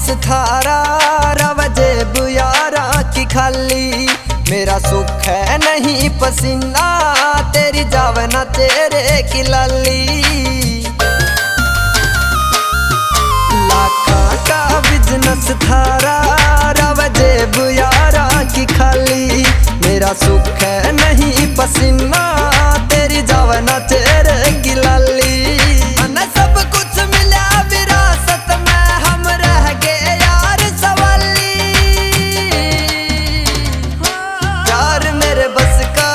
Business थारा रवजे बुयारा की खाली। मेरा सुख है नहीं पसीना तेरी जावना तेरे की लाली। लाखा का बिजनेस थारा रवजे बुयारा की खाली। मेरा सुख है नहीं पसीना तेरी जावना तेरे की लाली। सब कुछ मिला विरासत में हम रह गए यार सवाली। प्यार मेरे बस का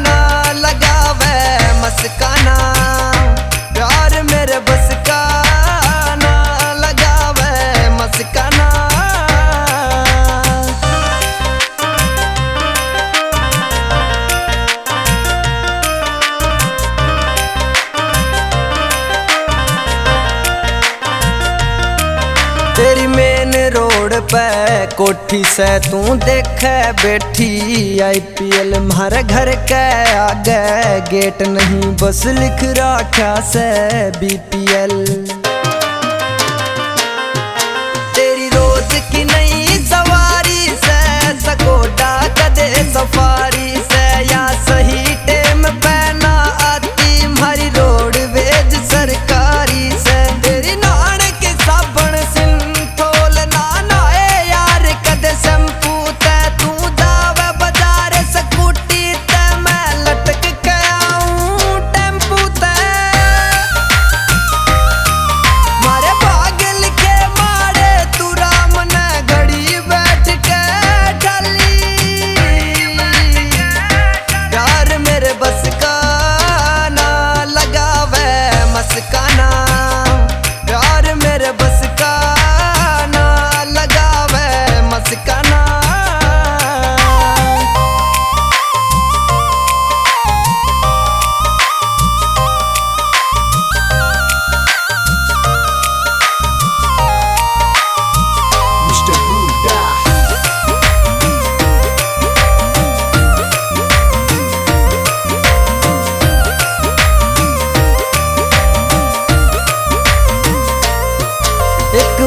ना लगावे मस्काना। प्यार मेरे बस का ना लगावे मस्काना। तेरी मेन रोड पे कोठी से तू देखे बैठी। IPL मारे घर के आगे गेट नहीं बस लिख रखा से BPL। तेरी रोज की नई सवारी से स्कोडा कदे सफारी से या सही टेम पे ना आती हमारी रोडवेज सरकारी से। तेरी नान के साबण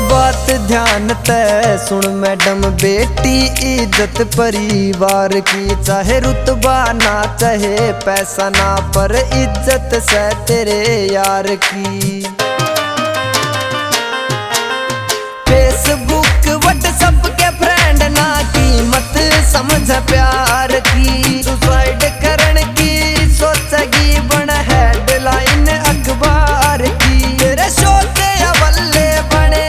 बात ध्यान ते सुन मैडम बेटी। इज्जत परिवार की चाहे रुतबा ना चाहे पैसा ना पर इज्जत से तेरे यार की। फेसबुक व्हाट्सएप के फ्रेंड ना कीमत समझ प्यार की। सुसाइड करने की सोचेगी बन हेडलाइन अखबार की। तेरे सोते अवल्ले बने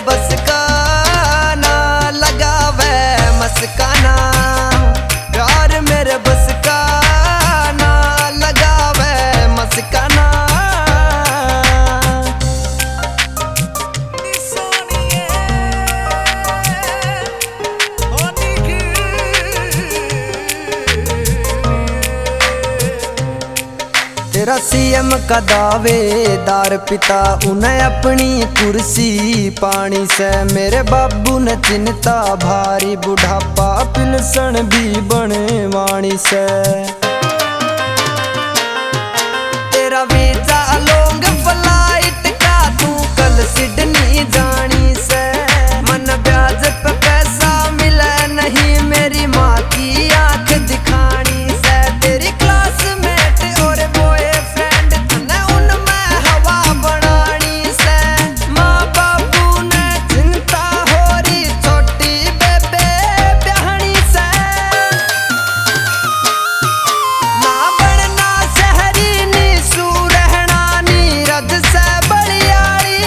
बस का ना लगावे मस्काना। प्यार मेरे बस का ना लगावे मस्काना। तेरा CM का दावेदार पिता उन्हें अपनी कुर्सी पानी से। मेरे बाबू ने चिंता भारी बुढ़ापा पिलसन भी बने वाणी से। तेरा वीजा लॉन्ग फ्लाइट का तू कल सिडनी जानी से। मन ब्याज पे पैसा मिले नहीं मेरी माँ की आंख दिखानी से। तेरी क्लासमेट और बॉयफ्रेंड तने उनमें हवा बनानी से। माँ बाबू ने चिंता हो रही छोटी बेबे ब्याहनी से। ना बनना शहरी नी सू रहना नीरज से बड़ियाली।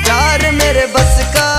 प्यार मेरे बस का